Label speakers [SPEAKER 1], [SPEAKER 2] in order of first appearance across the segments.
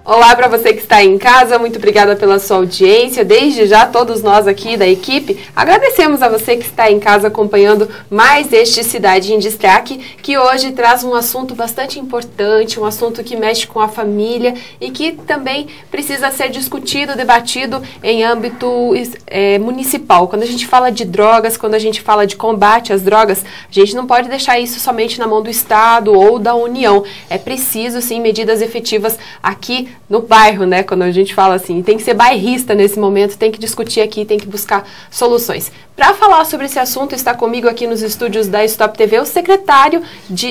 [SPEAKER 1] Olá para você que está em casa, muito obrigada pela sua audiência. Desde já, todos nós aqui da equipe, agradecemos a você que está em casa acompanhando mais este Cidade em Destaque, que hoje traz um assunto bastante importante, um assunto que mexe com a família e que também precisa ser discutido, debatido em âmbito municipal. Quando a gente fala de drogas, quando a gente fala de combate às drogas, a gente não pode deixar isso somente na mão do Estado ou da União. É preciso, sim, medidas efetivas aqui no bairro, né? Quando a gente fala assim, tem que ser bairrista nesse momento, tem que discutir aqui, tem que buscar soluções. Para falar sobre esse assunto, está comigo aqui nos estúdios da Stop TV o secretário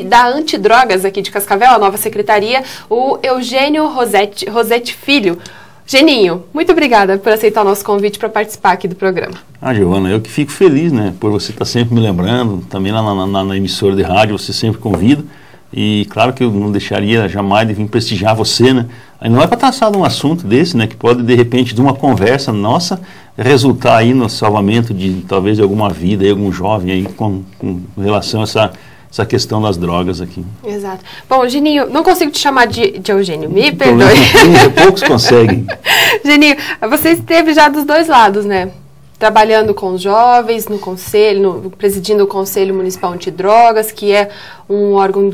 [SPEAKER 1] da Antidrogas aqui de Cascavel, a nova secretaria, o Eugênio Rosetti Filho. Geninho, muito obrigada por aceitar o nosso convite para participar aqui do programa.
[SPEAKER 2] Giovana, eu que fico feliz, né, por você estar sempre me lembrando, também lá na emissora de rádio você sempre convida, e claro que eu não deixaria jamais de vir prestigiar você, né, aí não é para traçar um assunto desse, né, que pode de repente de uma conversa nossa resultar aí no salvamento de talvez de alguma vida, de algum jovem aí com relação a essa questão das drogas aqui.
[SPEAKER 1] Exato. Bom, Geninho, não consigo te chamar de Eugênio, me perdoe.
[SPEAKER 2] Poucos conseguem.
[SPEAKER 1] Geninho, você esteve já dos dois lados, né? Trabalhando com os jovens, no conselho, presidindo o Conselho Municipal Antidrogas, que é um órgão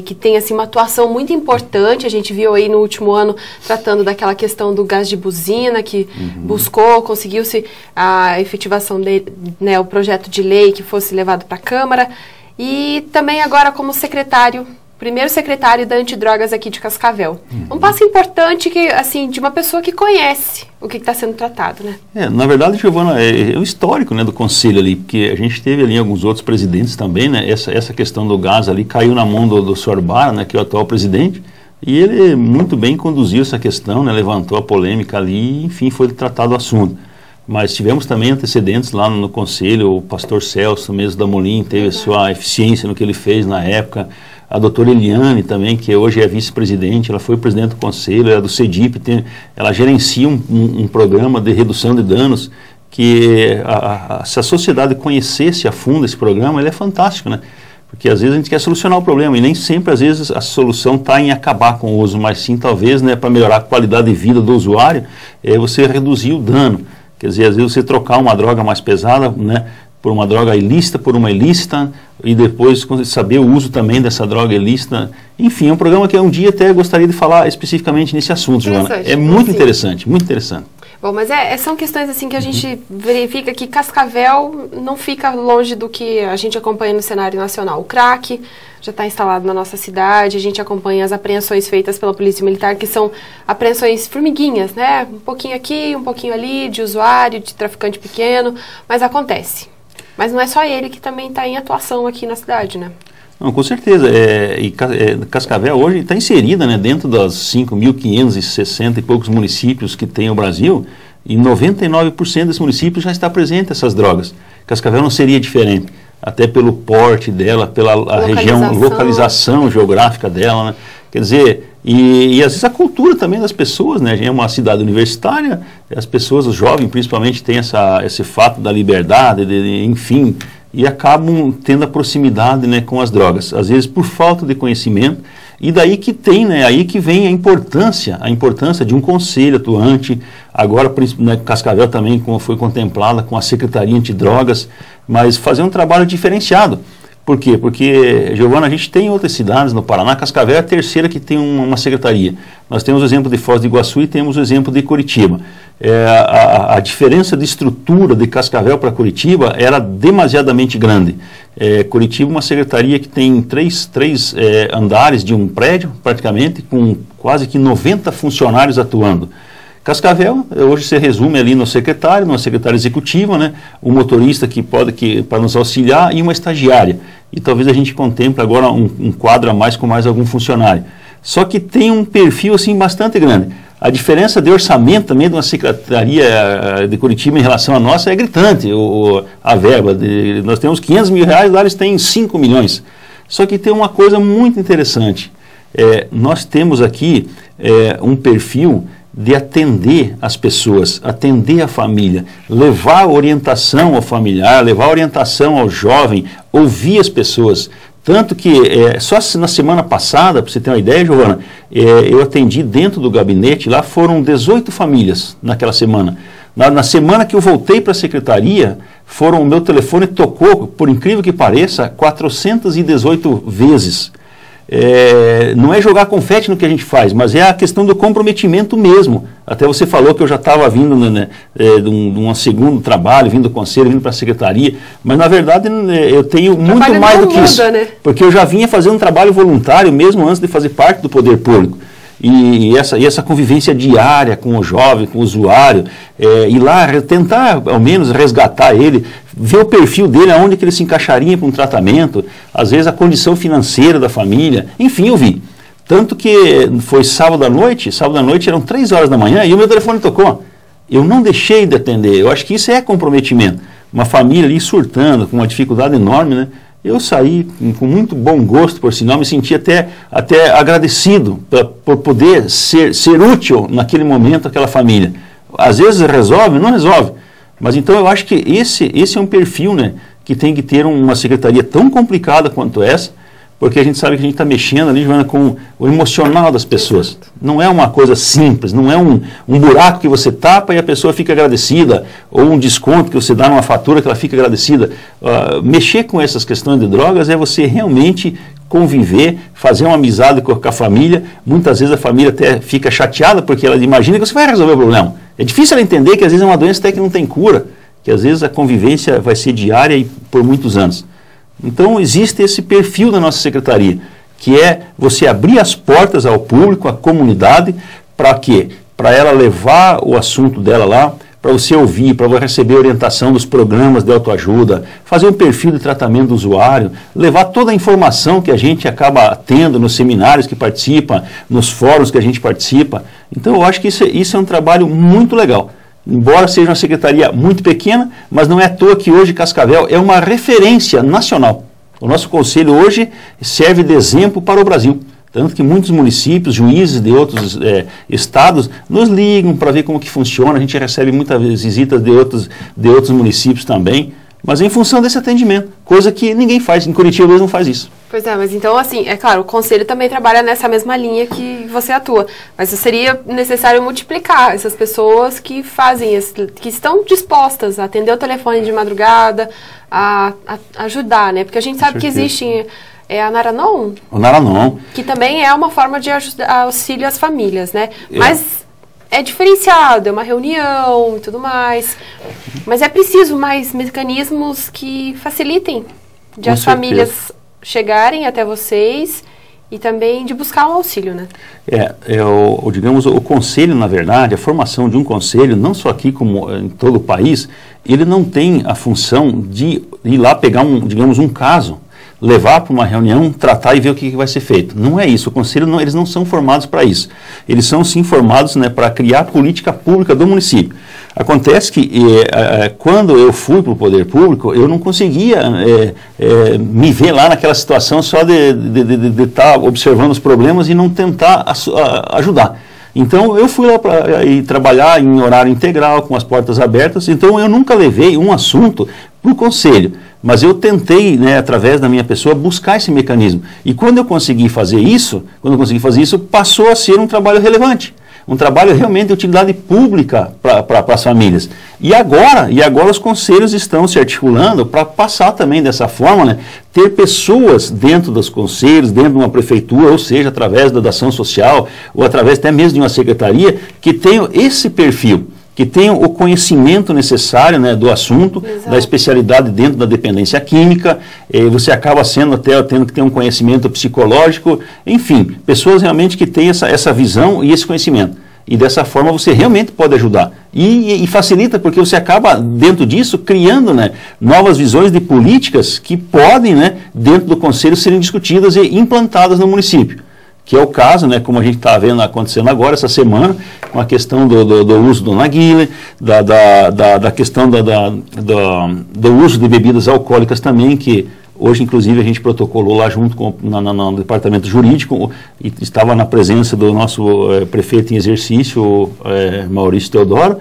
[SPEAKER 1] que tem assim, uma atuação muito importante. A gente viu aí no último ano tratando daquela questão do gás de buzina, que conseguiu-se a efetivação o projeto de lei que fosse levado para a Câmara. E também agora como primeiro secretário da Antidrogas aqui de Cascavel. Um passo importante que, assim, de uma pessoa que conhece o que está sendo tratado, né?
[SPEAKER 2] Na verdade, Giovana, é o histórico, né, do conselho ali, porque a gente teve ali alguns outros presidentes também, né, essa questão do gás ali caiu na mão do Sr. Bara, né, que é o atual presidente, e ele muito bem conduziu essa questão, né, levantou a polêmica ali e, enfim, foi tratado o assunto. Mas tivemos também antecedentes lá no Conselho, o pastor Celso mesmo da Molim teve a sua eficiência no que ele fez na época, a doutora Eliane também, que hoje é vice-presidente, ela foi presidente do Conselho, ela é do CEDIP, ela gerencia um programa de redução de danos, que se a sociedade conhecesse a fundo esse programa, ele é fantástico, né? Porque às vezes a gente quer solucionar o problema e nem sempre às vezes a solução está em acabar com o uso, mas sim talvez, né, para melhorar a qualidade de vida do usuário, você reduzir o dano. Quer dizer, às vezes você trocar uma droga mais pesada, né, por uma droga ilícita, por uma ilícita, e depois saber o uso também dessa droga ilícita. Enfim, é um programa que um dia até gostaria de falar especificamente nesse assunto, Joana. É muito interessante, muito interessante.
[SPEAKER 1] Bom, mas são questões assim que a gente verifica que Cascavel não fica longe do que a gente acompanha no cenário nacional. O crack já está instalado na nossa cidade, a gente acompanha as apreensões feitas pela Polícia Militar, que são apreensões formiguinhas, né? Um pouquinho aqui, um pouquinho ali, de usuário, de traficante pequeno, mas acontece. Mas não é só ele que também está em atuação aqui na cidade, né?
[SPEAKER 2] Não, com certeza. Cascavel hoje está inserida, né, dentro das 5.560 e poucos municípios que tem o Brasil, e 99% desses municípios já está presente essas drogas. Cascavel não seria diferente, até pelo porte dela, pela localização geográfica dela, né? Quer dizer, e às vezes a cultura também das pessoas, né? A gente é uma cidade universitária, as pessoas, os jovens principalmente, têm esse fato da liberdade, enfim, e acabam tendo a proximidade, né, com as drogas, às vezes por falta de conhecimento, e daí que tem, né, aí que vem a importância de um conselho atuante, agora, né, Cascavel também foi contemplada com a Secretaria Antidrogas, mas fazer um trabalho diferenciado. Por quê? Porque, Giovana, a gente tem outras cidades no Paraná, Cascavel é a terceira que tem uma secretaria. Nós temos o exemplo de Foz do Iguaçu e temos o exemplo de Curitiba. A diferença de estrutura de Cascavel para Curitiba era demasiadamente grande. Curitiba é uma secretaria que tem três andares de um prédio, praticamente, com quase que 90 funcionários atuando. Cascavel, hoje se resume ali no secretário, numa secretária executiva, né, um motorista para nos auxiliar e uma estagiária. E talvez a gente contemple agora um quadro a mais com mais algum funcionário. Só que tem um perfil assim bastante grande. A diferença de orçamento também de uma secretaria de Curitiba em relação à nossa é gritante. A verba, nós temos 500 mil reais, lá eles têm 5 milhões. Só que tem uma coisa muito interessante. Nós temos aqui um perfil de atender as pessoas, atender a família, levar orientação ao familiar, levar orientação ao jovem, ouvir as pessoas. Tanto que, só na semana passada, para você ter uma ideia, Giovana, eu atendi dentro do gabinete, lá foram 18 famílias naquela semana. Na semana que eu voltei para a secretaria, o meu telefone tocou, por incrível que pareça, 418 vezes. Não é jogar confete no que a gente faz, mas é a questão do comprometimento mesmo. Até você falou que eu já estava vindo de um segundo trabalho, vindo do conselho, vindo para a secretaria, mas na verdade eu tenho muito mais do que isso, né? Porque eu já vinha fazendo um trabalho voluntário mesmo antes de fazer parte do poder público. E essa convivência diária com o jovem, com o usuário, ir lá tentar ao menos resgatar ele, ver o perfil dele, aonde que ele se encaixaria para um tratamento, às vezes a condição financeira da família, enfim, eu vi. Tanto que foi sábado à noite eram 3 horas da manhã e o meu telefone tocou. Eu não deixei de atender, eu acho que isso é comprometimento. Uma família ali surtando, com uma dificuldade enorme, né? Eu saí com muito bom gosto, por sinal, me senti até agradecido por poder ser útil naquele momento àquela família. Às vezes resolve, não resolve. Mas então eu acho que esse é um perfil, né, que tem que ter uma secretaria tão complicada quanto essa, porque a gente sabe que a gente está mexendo ali, Joana, com o emocional das pessoas. Não é uma coisa simples, não é um buraco que você tapa e a pessoa fica agradecida, ou um desconto que você dá numa fatura que ela fica agradecida. Mexer com essas questões de drogas é você realmente conviver, fazer uma amizade com a família. Muitas vezes a família até fica chateada porque ela imagina que você vai resolver o problema. É difícil ela entender que às vezes é uma doença até que não tem cura, que às vezes a convivência vai ser diária e por muitos anos. Então existe esse perfil da nossa secretaria, que é você abrir as portas ao público, à comunidade, para quê? Para ela levar o assunto dela lá, para você ouvir, para você receber orientação dos programas de autoajuda, fazer um perfil de tratamento do usuário, levar toda a informação que a gente acaba tendo nos seminários que participa, nos fóruns que a gente participa. Então eu acho que isso é um trabalho muito legal. Embora seja uma secretaria muito pequena, mas não é à toa que hoje Cascavel é uma referência nacional. O nosso conselho hoje serve de exemplo para o Brasil. Tanto que muitos municípios, juízes de outros estados, nos ligam para ver como que funciona. A gente recebe muitas visitas de outros municípios também. Mas em função desse atendimento, coisa que ninguém faz. Em Curitiba eles não faz isso.
[SPEAKER 1] Pois é, mas então assim, é claro, o conselho também trabalha nessa mesma linha que você atua, mas seria necessário multiplicar essas pessoas que fazem, que estão dispostas a atender o telefone de madrugada, a ajudar, né? Porque a gente sabe que existe a Naranon.
[SPEAKER 2] O Naranon.
[SPEAKER 1] Que também é uma forma de auxílio às famílias, né? Mas é diferenciado, é uma reunião e tudo mais, mas é preciso mais mecanismos que facilitem de as famílias chegarem até vocês e também de buscar um auxílio, né?
[SPEAKER 2] Digamos, o conselho, na verdade, a formação de um conselho, não só aqui como em todo o país, ele não tem a função de ir lá pegar digamos, um caso, levar para uma reunião, tratar e ver o que vai ser feito. Não é isso. O conselho, eles não são formados para isso. Eles são sim formados, né, para criar a política pública do município. Acontece que quando eu fui para o poder público, eu não conseguia me ver lá naquela situação só de estar observando os problemas e não tentar ajudar. Então eu fui lá para trabalhar em horário integral, com as portas abertas. Então eu nunca levei um assunto para o conselho. Mas eu tentei, né, através da minha pessoa, buscar esse mecanismo. E quando eu consegui fazer isso, passou a ser um trabalho relevante. Um trabalho realmente de utilidade pública para as famílias. E agora os conselhos estão se articulando para passar também dessa forma, né, ter pessoas dentro dos conselhos, dentro de uma prefeitura, ou seja, através da ação social, ou através até mesmo de uma secretaria, que tenham esse perfil, que tenham o conhecimento necessário, né, do assunto, da especialidade dentro da dependência química. Você acaba tendo que ter um conhecimento psicológico, enfim, pessoas realmente que têm essa visão e esse conhecimento. E dessa forma você realmente pode ajudar. E facilita porque você acaba, dentro disso, criando, né, novas visões de políticas que podem, né, dentro do conselho, serem discutidas e implantadas no município. Que é o caso, né, como a gente está vendo acontecendo agora, essa semana, com a questão do uso do narguilé, da questão do uso de bebidas alcoólicas também, que hoje, inclusive, a gente protocolou lá junto no departamento jurídico, e estava na presença do nosso prefeito em exercício, Maurício Teodoro,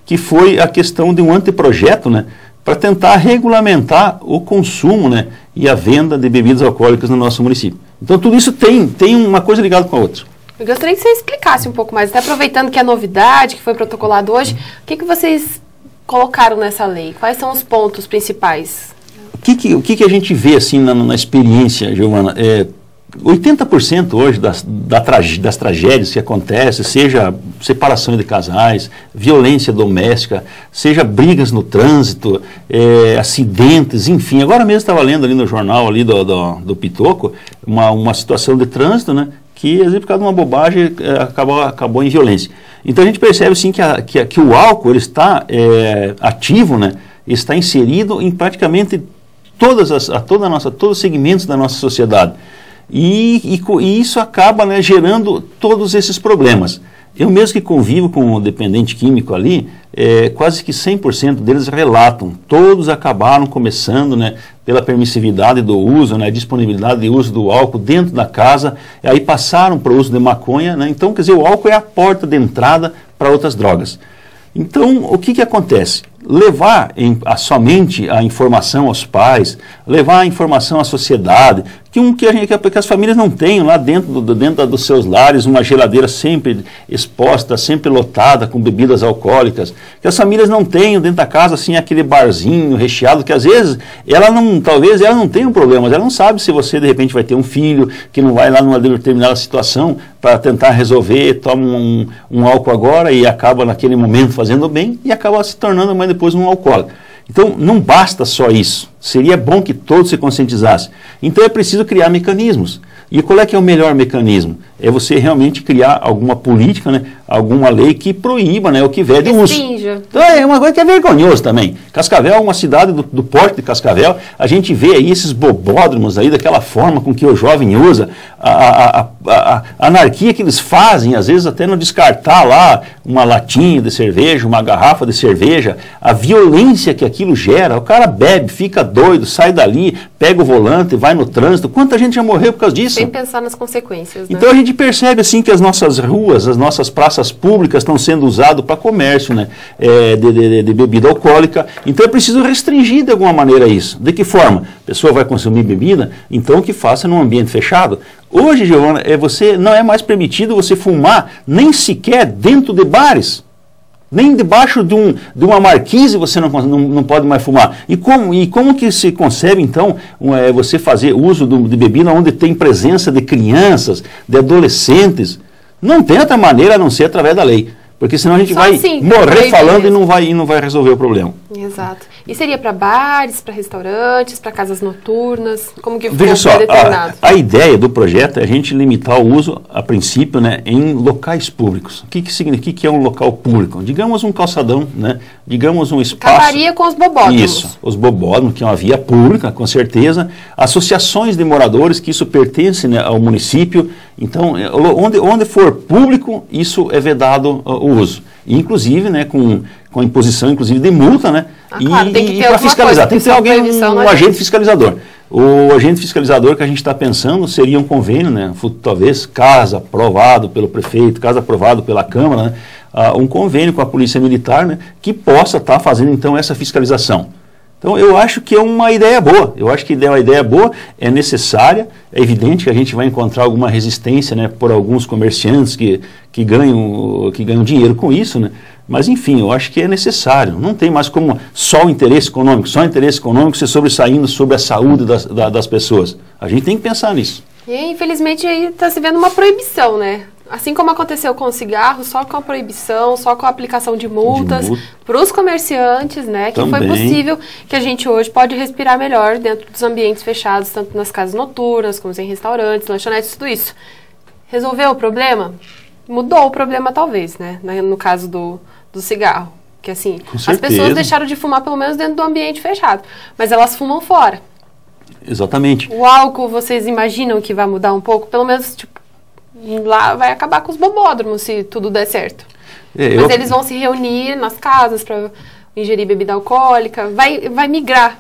[SPEAKER 2] que foi a questão de um anteprojeto, né, para tentar regulamentar o consumo, né, e a venda de bebidas alcoólicas no nosso município. Então tudo isso tem uma coisa ligada com a outra.
[SPEAKER 1] Eu gostaria que você explicasse um pouco mais, até aproveitando que é novidade, que foi protocolado hoje, o que vocês colocaram nessa lei? Quais são os pontos principais?
[SPEAKER 2] O que a gente vê assim na experiência, Giovana? 80% hoje das tragédias que acontecem, seja separação de casais, violência doméstica, seja brigas no trânsito, acidentes, enfim. Agora mesmo estava lendo ali no jornal ali do Pitoco uma situação de trânsito, né, que, às vezes, por causa de uma bobagem, acabou em violência. Então a gente percebe assim, que o álcool ele está ativo, né, está inserido em praticamente todos os segmentos da nossa sociedade. E isso acaba, né, gerando todos esses problemas. Eu mesmo que convivo com o dependente químico ali, quase que 100% deles relatam. Todos acabaram começando, né, pela permissividade do uso, né, disponibilidade de uso do álcool dentro da casa, aí passaram para o uso de maconha, né. Então, quer dizer, o álcool é a porta de entrada para outras drogas. Então, o que acontece? Levar somente a informação aos pais, levar a informação à sociedade, que as famílias não tenham lá dentro dos seus lares uma geladeira sempre exposta, sempre lotada com bebidas alcoólicas, que as famílias não tenham dentro da casa assim aquele barzinho recheado, que às vezes talvez ela não tenha um problema, mas ela não sabe se você de repente vai ter um filho que não vai lá numa determinada situação para tentar resolver, toma um álcool agora e acaba naquele momento fazendo bem e acaba se tornando mais depois um alcoólatra. Então, não basta só isso. Seria bom que todos se conscientizassem. Então, é preciso criar mecanismos. E qual é que é o melhor mecanismo? É você realmente criar alguma política, né, alguma lei que proíba, né, o que vede o uso. Então, é uma coisa que é vergonhoso também. Cascavel é uma cidade do porte de Cascavel. A gente vê aí esses bobódromos aí, daquela forma com que o jovem usa, a anarquia que eles fazem, às vezes até não descartar lá uma latinha de cerveja, uma garrafa de cerveja, a violência que aquilo gera. O cara bebe, fica doido, sai dali, pega o volante, vai no trânsito. Quanta gente já morreu por causa disso?
[SPEAKER 1] Sem pensar nas consequências, né?
[SPEAKER 2] Então a gente percebe assim que as nossas ruas, as nossas praças públicas estão sendo usadas para comércio, né, de bebida alcoólica. Então é preciso restringir de alguma maneira isso. De que forma? A pessoa vai consumir bebida, então que faça num ambiente fechado. Hoje, Giovana, não é mais permitido você fumar nem sequer dentro de bares. Nem debaixo de uma marquise você não pode mais fumar. E como que se concebe, então, você fazer uso de bebida onde tem presença de crianças, de adolescentes? Não tem outra maneira a não ser através da lei. Porque senão a gente vai morrer falando e não vai resolver o problema.
[SPEAKER 1] Exato. E seria para bares, para restaurantes, para casas noturnas? Como que
[SPEAKER 2] Veja só,
[SPEAKER 1] determinado?
[SPEAKER 2] A ideia do projeto é a gente limitar o uso, a princípio, né, em locais públicos. O que significa que é um local público? Digamos um calçadão, né, digamos um espaço...
[SPEAKER 1] Acabaria com os bobódromos.
[SPEAKER 2] Isso, os bobódromos, que é uma via pública, com certeza. Associações de moradores, que isso pertence, né, ao município. Então, onde for público, isso é vedado o uso. Inclusive, né, com a imposição, inclusive, de multa, né?
[SPEAKER 1] Claro, tem que ter
[SPEAKER 2] para fiscalizar, tem que ter alguém, um
[SPEAKER 1] agente
[SPEAKER 2] agente fiscalizador. O agente fiscalizador que a gente está pensando seria um convênio, né? Talvez, caso aprovado pelo prefeito, caso aprovado pela Câmara, né? Um convênio com a Polícia Militar, né? Que possa estar fazendo, então, essa fiscalização. Então, eu acho que é uma ideia boa. Eu acho que é uma ideia boa, é necessária. É evidente que a gente vai encontrar alguma resistência, né, por alguns comerciantes que ganham dinheiro com isso, né? Mas, enfim, eu acho que é necessário. Não tem mais como só o interesse econômico se sobressaindo sobre a saúde das pessoas. A gente tem que pensar nisso.
[SPEAKER 1] E, infelizmente, aí está se vendo uma proibição, né? Assim como aconteceu com o cigarro, só com a proibição, só com a aplicação de multas para os comerciantes, né? Que foi possível que a gente hoje pode respirar melhor dentro dos ambientes fechados, tanto nas casas noturnas, como em restaurantes, lanchonetes, tudo isso. Resolveu o problema? Mudou o problema, talvez, né? No caso do cigarro. Que assim, as pessoas deixaram de fumar pelo menos dentro do ambiente fechado, mas elas fumam fora.
[SPEAKER 2] Exatamente.
[SPEAKER 1] O álcool, vocês imaginam que vai mudar um pouco? Pelo menos, tipo, lá vai acabar com os bobódromos, se tudo der certo. Mas eles vão se reunir nas casas para ingerir bebida alcoólica, vai migrar.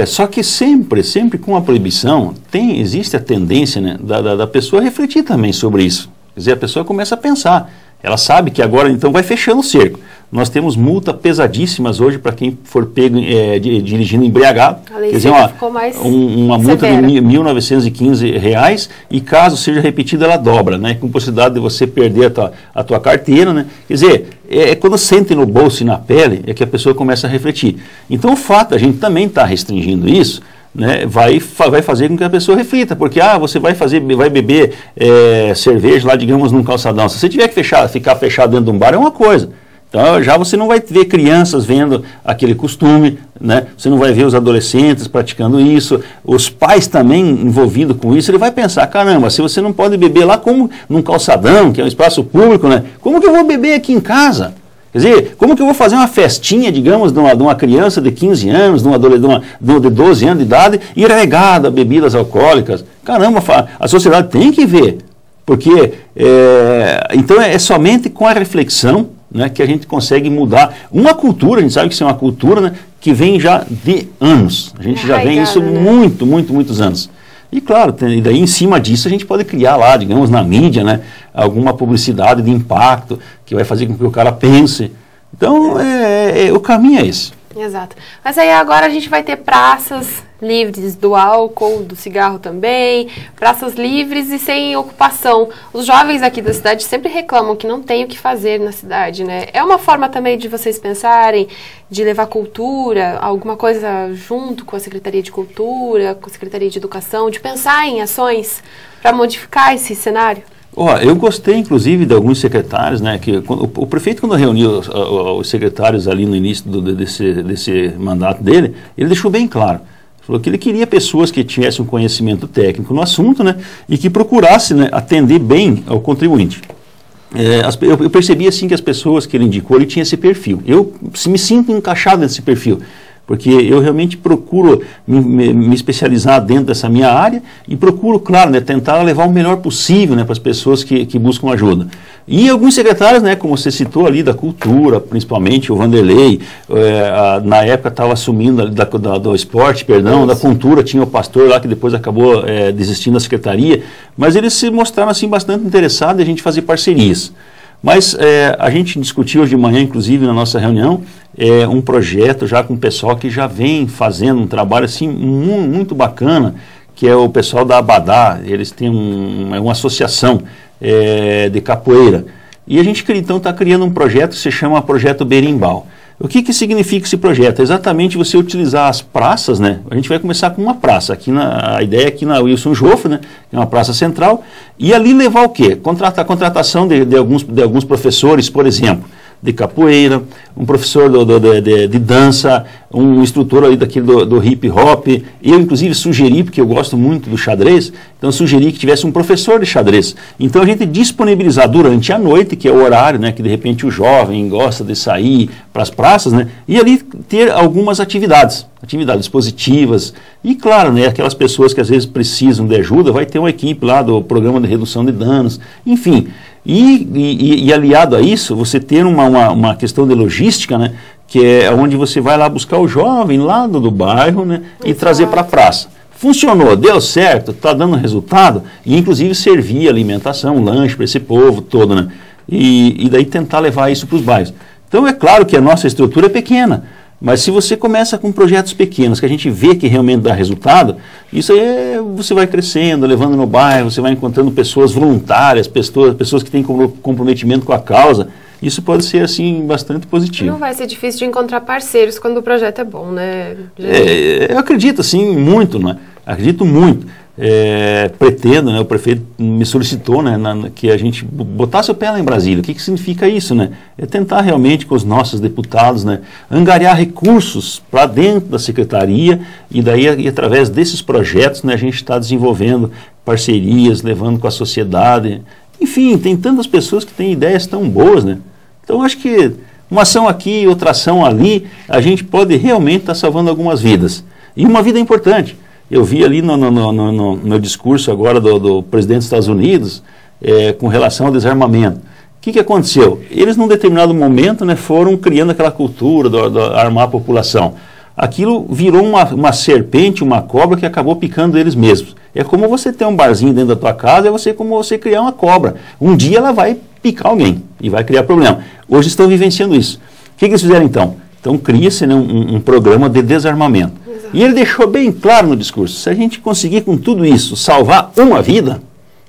[SPEAKER 2] Só que sempre com a proibição, existe a tendência, né, da pessoa refletir também sobre isso. Quer dizer, a pessoa começa a pensar. Ela sabe que agora, então, vai fechando o cerco. Nós temos multa pesadíssimas hoje para quem for pego dirigindo embriagado.
[SPEAKER 1] Quer dizer,
[SPEAKER 2] uma multa de R$ 1.915 e caso seja repetida ela dobra, né? Com possibilidade de você perder a tua carteira, né? Quer dizer, quando sente no bolso e na pele é que a pessoa começa a refletir. Então o fato, a gente também está restringindo isso, né, vai fazer com que a pessoa reflita, porque você vai beber cerveja lá, digamos, num calçadão. Se você tiver que ficar fechado dentro de um bar é uma coisa. Então já você não vai ver crianças vendo aquele costume, né? Você não vai ver os adolescentes praticando isso, os pais também envolvidos com isso. Ele vai pensar, caramba, se você não pode beber lá como num calçadão, que é um espaço público, né? Como que eu vou beber aqui em casa? Quer dizer, como que eu vou fazer uma festinha, digamos, de uma criança de 15 anos, de de 12 anos de idade, e regada a bebidas alcoólicas? Caramba, a sociedade tem que ver, porque então é somente com a reflexão, né, que a gente consegue mudar uma cultura. A gente sabe que isso é uma cultura, né, que vem já de anos. A gente já vem isso muitos anos. E claro, e daí em cima disso a gente pode criar lá, digamos, na mídia, né, alguma publicidade de impacto que vai fazer com que o cara pense. Então, o caminho é esse.
[SPEAKER 1] Exato. Mas aí agora a gente vai ter praças livres do álcool, do cigarro também, praças livres e sem ocupação. Os jovens aqui da cidade sempre reclamam que não tem o que fazer na cidade, né? É uma forma também de vocês pensarem, de levar cultura, alguma coisa junto com a Secretaria de Cultura, com a Secretaria de Educação, de pensar em ações para modificar esse cenário?
[SPEAKER 2] Eu gostei, inclusive, de alguns secretários, né, que o prefeito, quando reuniu os secretários ali no início desse mandato dele, ele deixou bem claro. Falou que ele queria pessoas que tivessem um conhecimento técnico no assunto, né, e que procurassem, né, atender bem ao contribuinte. Eu percebi assim que as pessoas que ele indicou, ele tinha esse perfil. Eu me sinto encaixado nesse perfil, porque eu realmente procuro me especializar dentro dessa minha área e procuro, claro, né, tentar levar o melhor possível, né, para as pessoas que buscam ajuda. E alguns secretários, né, como você citou ali, da cultura, principalmente o Vanderlei, na época estava assumindo ali do esporte, perdão, da cultura, tinha o pastor lá que depois acabou desistindo da secretaria, mas eles se mostraram assim bastante interessados em a gente fazer parcerias. Mas a gente discutiu hoje de manhã, inclusive na nossa reunião, um projeto já com o pessoal que já vem fazendo um trabalho assim muito bacana, que é o pessoal da Abadá. Eles têm uma associação de capoeira. E a gente então está criando um projeto que se chama Projeto Berimbau. O que significa esse projeto? É exatamente você utilizar as praças, né? A gente vai começar com uma praça, a ideia é aqui na Wilson Joffre, né? Que é uma praça central, e ali levar o quê? A contratação de alguns professores, por exemplo, de capoeira, um professor de dança, um instrutor ali daquele do hip hop. Eu, inclusive, sugeri, porque eu gosto muito do xadrez, então sugeri que tivesse um professor de xadrez. Então a gente disponibilizar durante a noite, que é o horário, né, que de repente o jovem gosta de sair para as praças, né, e ali ter algumas atividades positivas. E claro, né, aquelas pessoas que às vezes precisam de ajuda, vai ter uma equipe lá do programa de redução de danos, enfim. E aliado a isso, você ter uma questão de logística, né, que é onde você vai lá buscar o jovem lá do bairro, né, e trazer para a praça. Funcionou, deu certo, está dando resultado, e inclusive servir alimentação, lanche para esse povo todo, né, e daí tentar levar isso para os bairros. Então é claro que a nossa estrutura é pequena, mas se você começa com projetos pequenos, que a gente vê que realmente dá resultado, isso aí você vai crescendo, levando no bairro, você vai encontrando pessoas voluntárias, pessoas que têm comprometimento com a causa. Isso pode ser, assim, bastante positivo.
[SPEAKER 1] Não vai ser difícil de encontrar parceiros quando o projeto é bom, né?
[SPEAKER 2] Eu acredito, assim, muito, né? Acredito muito. Pretendo, né, o prefeito me solicitou, né, que a gente botasse o pé lá em Brasília. O que significa isso, né? É tentar realmente com os nossos deputados, né, angariar recursos para dentro da secretaria e daí através desses projetos, né, a gente está desenvolvendo parcerias, levando com a sociedade. Enfim, tem tantas pessoas que têm ideias tão boas, né? Então acho que uma ação aqui, outra ação ali, a gente pode realmente estar salvando algumas vidas. E uma vida importante. Eu vi ali no discurso agora do presidente dos Estados Unidos com relação ao desarmamento. O que aconteceu? Eles, num determinado momento, né, foram criando aquela cultura de armar a população. Aquilo virou uma serpente, uma cobra que acabou picando eles mesmos. É como você ter um barzinho dentro da tua casa, como você criar uma cobra. Um dia ela vai picar alguém e vai criar problema. Hoje estão vivenciando isso. que eles fizeram então? Então cria-se, né, um programa de desarmamento. Exato. E ele deixou bem claro no discurso, se a gente conseguir com tudo isso salvar uma vida,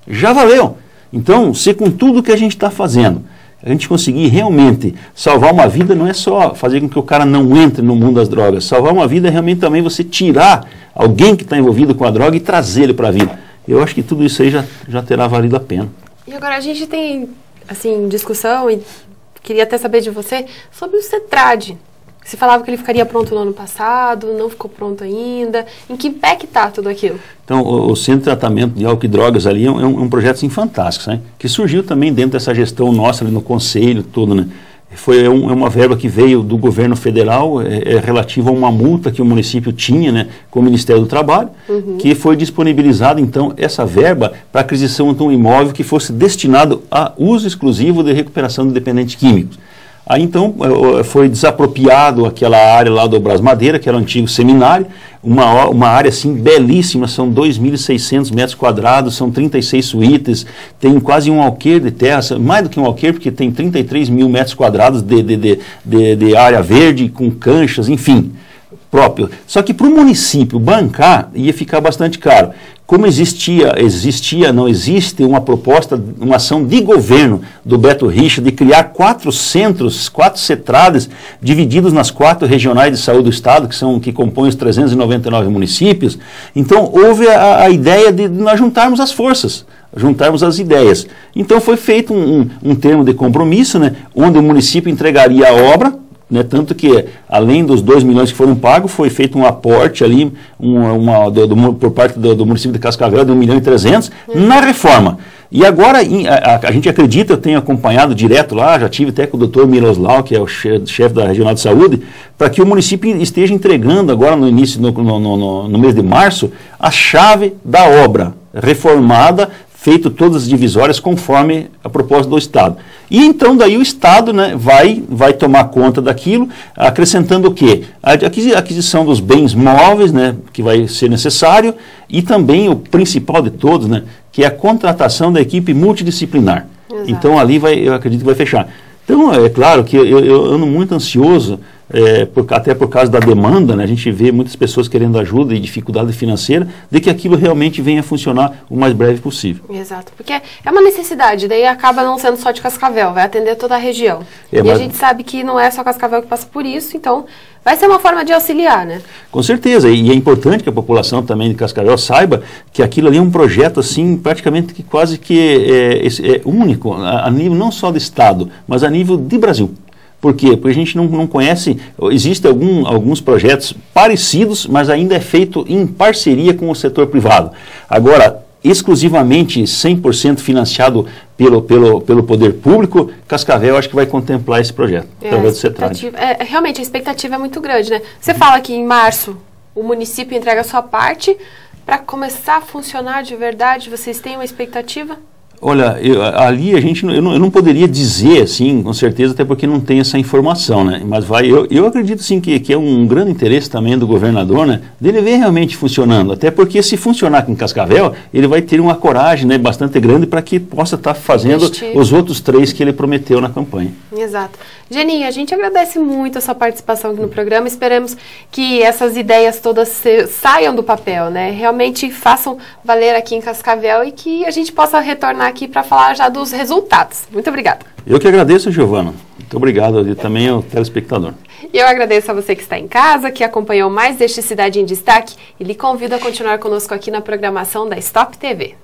[SPEAKER 2] já valeu. Então, se com tudo que a gente está fazendo, a gente conseguir realmente salvar uma vida, não é só fazer com que o cara não entre no mundo das drogas. Salvar uma vida é realmente também você tirar alguém que está envolvido com a droga e trazer ele para a vida. Eu acho que tudo isso aí já terá valido a pena.
[SPEAKER 1] E agora a gente tem, assim, discussão, e queria até saber de você, sobre o CETRAD. Você falava que ele ficaria pronto no ano passado, não ficou pronto ainda. Em que pé que está tudo aquilo?
[SPEAKER 2] Então, o Centro de Tratamento de Álcool e Drogas ali é um projeto assim, fantástico, né? Que surgiu também dentro dessa gestão nossa ali no Conselho, tudo, né? Foi uma verba que veio do governo federal, relativa a uma multa que o município tinha, né, com o Ministério do Trabalho, que foi disponibilizada, então, essa verba para aquisição de um imóvel que fosse destinado a uso exclusivo de recuperação de dependentes químicos. Aí, então, foi desapropriado aquela área lá do Brás Madeira, que era o antigo seminário, uma área, assim, belíssima, são 2.600 metros quadrados, são 36 suítes, tem quase um alqueire de terra, mais do que um alqueire, porque tem 33 mil metros quadrados de área verde, com canchas, enfim, próprio. Só que para o município bancar ia ficar bastante caro. Como não existe uma proposta, uma ação de governo do Beto Richa de criar 4 centros, 4 CETRADs, divididos nas 4 regionais de saúde do estado, que compõem os 399 municípios. Então, houve a ideia de nós juntarmos as forças, juntarmos as ideias. Então, foi feito um termo de compromisso, né, onde o município entregaria a obra, né, tanto que, além dos 2 milhões que foram pagos, foi feito um aporte ali, por parte do município de Cascavel, de 1.300.000, na reforma. E agora, a gente acredita, eu tenho acompanhado direto lá, já tive até com o Dr. Miroslau, que é o chefe da Regional de Saúde, para que o município esteja entregando agora no início, no mês de março, a chave da obra reformada, feito todas as divisórias conforme a proposta do Estado. E então daí o Estado, né, vai tomar conta daquilo, acrescentando o quê? A aquisição dos bens móveis, né, que vai ser necessário, e também o principal de todos, né, que é a contratação da equipe multidisciplinar. Exato. Então ali eu acredito que vai fechar. Então é claro que eu ando muito ansioso, até por causa da demanda, né, a gente vê muitas pessoas querendo ajuda e dificuldade financeira, de que aquilo realmente venha a funcionar o mais breve possível.
[SPEAKER 1] Exato, porque é uma necessidade, daí acaba não sendo só de Cascavel, vai atender toda a região. E a gente sabe que não é só Cascavel que passa por isso, então vai ser uma forma de auxiliar, né? Com
[SPEAKER 2] certeza, e é importante que a população também de Cascavel saiba que aquilo ali é um projeto assim, praticamente que quase que é único, a nível não só do Estado, mas a nível de Brasil. Por quê? Porque a gente não conhece, existem alguns projetos parecidos, mas ainda é feito em parceria com o setor privado. Agora, exclusivamente 100% financiado pelo poder público, Cascavel acho que vai contemplar esse projeto, através do CETRAD.
[SPEAKER 1] Realmente, a expectativa é muito grande, né? Você fala que em março o município entrega a sua parte, para começar a funcionar de verdade, vocês têm uma expectativa?
[SPEAKER 2] Olha, ali eu não poderia dizer, assim, com certeza, até porque não tem essa informação, né? Mas eu acredito, sim, que é um grande interesse também do governador, né? Dele ver realmente funcionando. Até porque se funcionar com Cascavel, ele vai ter uma coragem, né, bastante grande para que possa estar fazendo os outros 3 que ele prometeu na campanha.
[SPEAKER 1] Exato. Geninha, a gente agradece muito a sua participação aqui no programa. Esperamos que essas ideias todas saiam do papel, né? Realmente façam valer aqui em Cascavel e que a gente possa retornar aqui para falar já dos resultados. Muito obrigada.
[SPEAKER 2] Eu que agradeço, Giovana. Muito obrigado e também ao telespectador.
[SPEAKER 1] E eu agradeço a você que está em casa, que acompanhou mais deste Cidade em Destaque e lhe convido a continuar conosco aqui na programação da Stop TV.